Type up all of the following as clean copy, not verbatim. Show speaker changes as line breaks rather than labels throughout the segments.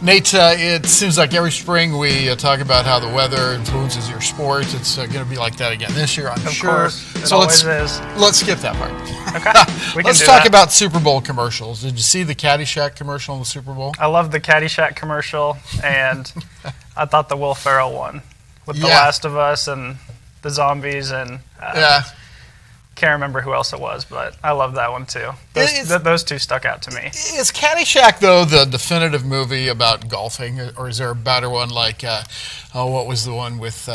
Nate, it seems like every spring we talk about how the weather influences your sport. It's going to be like that again this year, I'm sure.
Of course, it
So
always is.
let's skip that part.
Okay, we can
Let's
do
talk
that.
about Super Bowl commercials. Did you see the Caddyshack commercial in the Super Bowl?
I love the Caddyshack commercial, and I thought the Will Ferrell one with The
Yeah.
Last of Us and the zombies and
Yeah.
can't remember who else it was, but I love that one too. Those two stuck out to me.
Is Caddyshack, though, the definitive movie about golfing, or is there a better one like, what was the one with,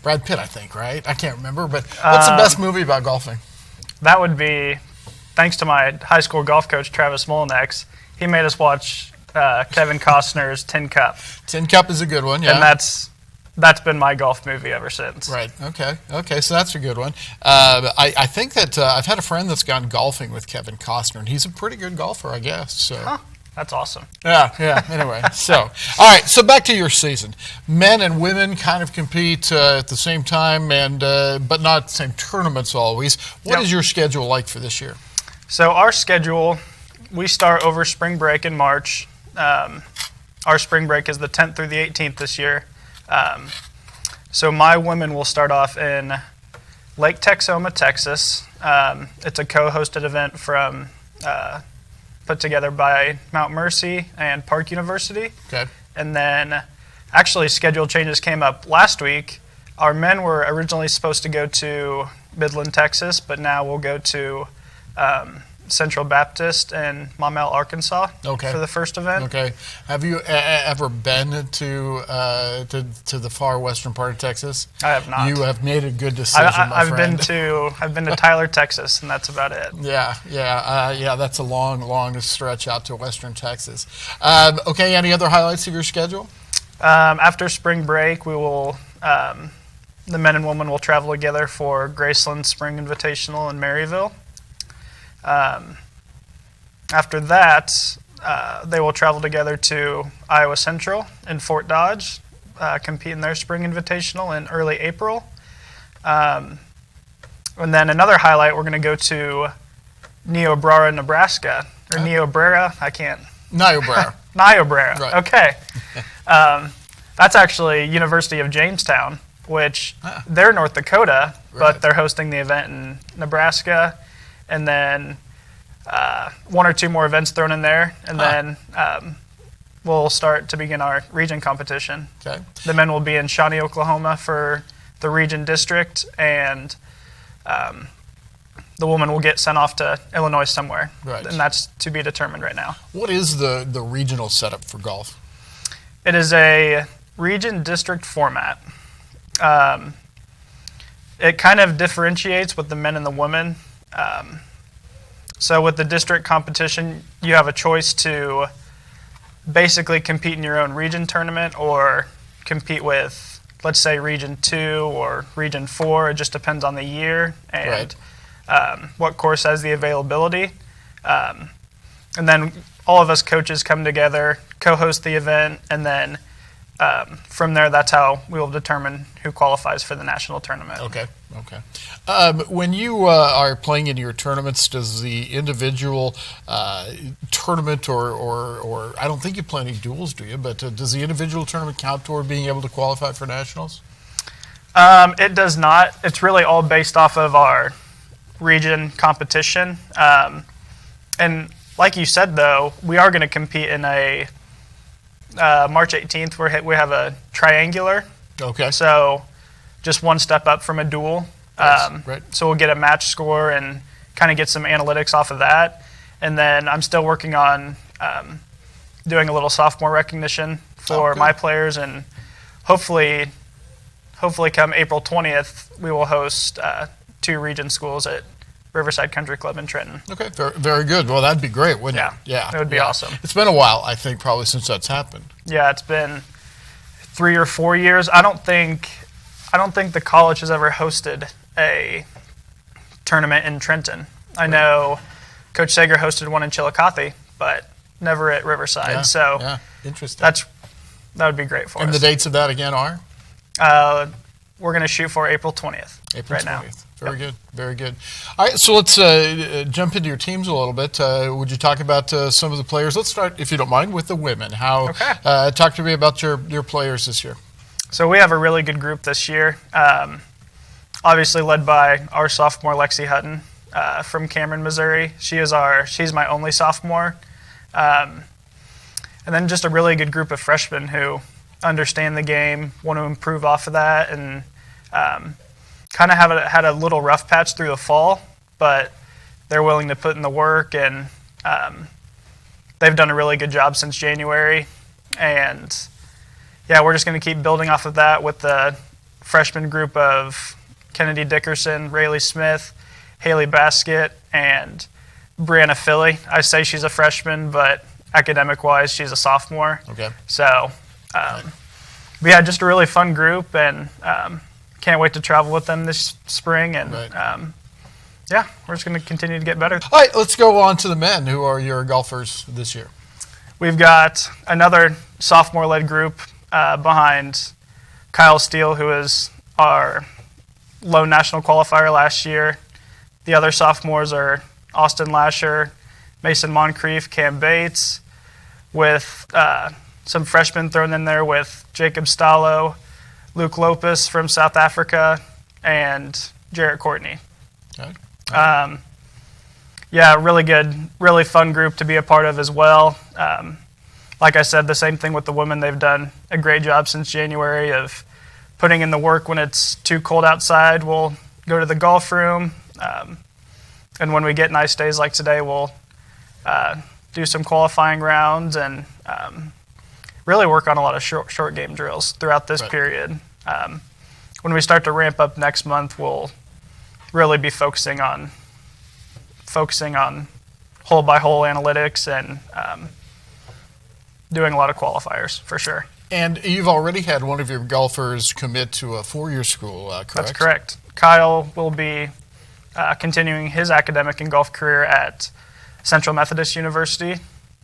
Brad Pitt, I think, right? I can't remember, but what's the best movie about golfing?
That would be, thanks to my high school golf coach, Travis Molnex, he made us watch Kevin Costner's Tin Cup.
Tin Cup is a good one, yeah.
And that's been my golf movie ever since.
Right. Okay. So that's a good one. I think that I've had a friend that's gone golfing with Kevin Costner, and he's a pretty good golfer, I guess. So.
Huh. That's awesome.
Yeah. Anyway, all right. So back to your season. Men and women kind of compete at the same time, and but not the same tournaments always. What is your schedule like for this year?
So our schedule, we start over spring break in March. Our spring break is the 10th through the 18th this year. So my women will start off in Lake Texoma, Texas. It's a co-hosted event from put together by Mount Mercy and Park University.
Okay.
And then actually schedule changes came up last week. Our men were originally supposed to go to Midland, Texas, but now we'll go to Central Baptist in Maumelle, Arkansas for the first event.
Okay. Have you ever been to the far western part of Texas?
I have not.
You have made a good decision, my friend.
I've been to Tyler, Texas, and that's about it.
Yeah. That's a long stretch out to western Texas. Okay. Any other highlights of your schedule?
After spring break, we will. The men and women will travel together for Graceland Spring Invitational in Maryville. After that, they will travel together to Iowa Central in Fort Dodge, compete in their Spring Invitational in early April. And then another highlight, we're going to go to Niobrara, Nebraska, or Niobrara, I can't.
Niobrara.
Niobrara,
Right.
Okay. That's actually University of Jamestown, which they're North Dakota, but they're hosting the event in Nebraska. And then one or two more events thrown in there, and then we'll start to begin our region competition.
Okay.
The men will be in Shawnee, Oklahoma for the region district, and the women will get sent off to Illinois somewhere.
Right.
And that's to be determined right now.
What is the regional setup for golf?
It is a region district format. It kind of differentiates with the men and the women. So with the district competition, you have a choice to basically compete in your own region tournament or compete with, let's say, Region 2 or Region 4. It just depends on the year and what course has the availability. And then all of us coaches come together, co-host the event, and then from there, that's how we will determine who qualifies for the national tournament.
Okay. When you are playing in your tournaments, does the individual tournament or I don't think you play any duels, do you? But does the individual tournament count toward being able to qualify for nationals?
It does not. It's really all based off of our region competition. And like you said, though, we are going to compete in a March 18th. We have a triangular.
Okay.
So just one step up from a duel.
Right.
So we'll get a match score and kind of get some analytics off of that. And then I'm still working on doing a little sophomore recognition for my players, and hopefully come April 20th, we will host 2 region schools at Riverside Country Club in Trenton.
Okay, very, very good. Well, that'd be great, wouldn't it?
Yeah, it would be awesome.
It's been a while, I think, probably since that's happened.
Yeah, it's been 3 or 4 years. I don't think the college has ever hosted a tournament in Trenton. I know Coach Sager hosted one in Chillicothe, but never at Riverside.
Yeah, interesting.
That would be great for us.
And the dates of that again are?
we're going to shoot for April 20th.
April
right
20th.
now.
Very good. Very good. All right, so let's jump into your teams a little bit. Would you talk about some of the players? Let's start, if you don't mind, with the women.
Okay.
Talk to me about your players this year.
So we have a really good group this year. Obviously led by our sophomore Lexi Hutton from Cameron, Missouri. She's my only sophomore. And then just a really good group of freshmen who understand the game, want to improve off of that, and kind of had a little rough patch through the fall, but they're willing to put in the work, and they've done a really good job since January. And yeah, we're just going to keep building off of that with the freshman group of Kennedy Dickerson, Rayleigh Smith, Haley Baskett, and Brianna Philly. I say she's a freshman, but academic-wise, she's a sophomore.
Okay.
So, we had just a really fun group, and can't wait to travel with them this spring. And yeah, we're just going to continue to get better.
All right, let's go on to the men. Who are your golfers this year?
We've got another sophomore-led group behind Kyle Steele, who is our lone national qualifier last year. The other sophomores are Austin Lasher, Mason Moncrief, Cam Bates, with some freshmen thrown in there with Jacob Stallo, Luke Lopez from South Africa, and Jarrett Courtney.
Okay.
Yeah, really good, really fun group to be a part of as well. Like I said, the same thing with the women. They've done a great job since January of putting in the work. When it's too cold outside, we'll go to the golf room. And when we get nice days like today, we'll do some qualifying rounds and really work on a lot of short game drills throughout this period. When we start to ramp up next month, we'll really be focusing on hole by hole analytics and doing a lot of qualifiers for sure.
And you've already had one of your golfers commit to a four-year school, correct?
That's correct. Kyle will be continuing his academic and golf career at Central Methodist University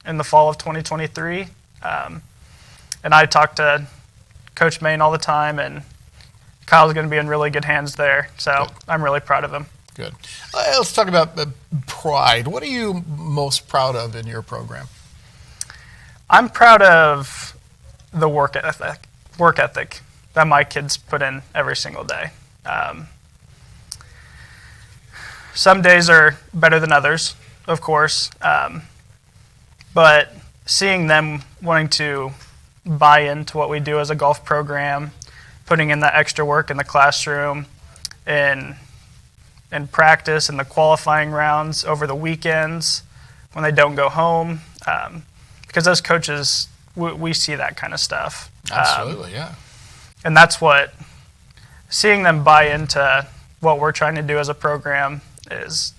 in the fall of 2023. And I talk to Coach Main all the time, and Kyle's going to be in really good hands there. So good. I'm really proud of him.
Good. Let's talk about pride. What are you most proud of in your program?
I'm proud of the work ethic that my kids put in every single day. Some days are better than others, of course, but seeing them wanting to buy into what we do as a golf program, putting in that extra work in the classroom, in practice, in the qualifying rounds, over the weekends, when they don't go home, because as coaches, we see that kind of stuff.
Absolutely, yeah.
And that's what, seeing them buy into what we're trying to do as a program is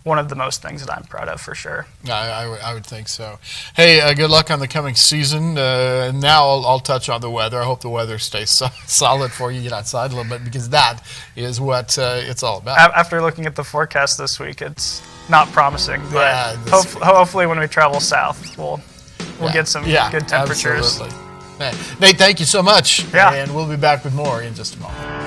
one of the most things that I'm proud of for sure.
I would think so. Hey, good luck on the coming season. Now I'll touch on the weather. I hope the weather stays solid for you. Get outside a little bit, because that is what it's all about.
After looking at the forecast this week, it's not promising. But hopefully when we travel south, we'll get some good temperatures.
Absolutely. Nate, thank you so much.
Yeah.
And we'll be back with more in just a moment.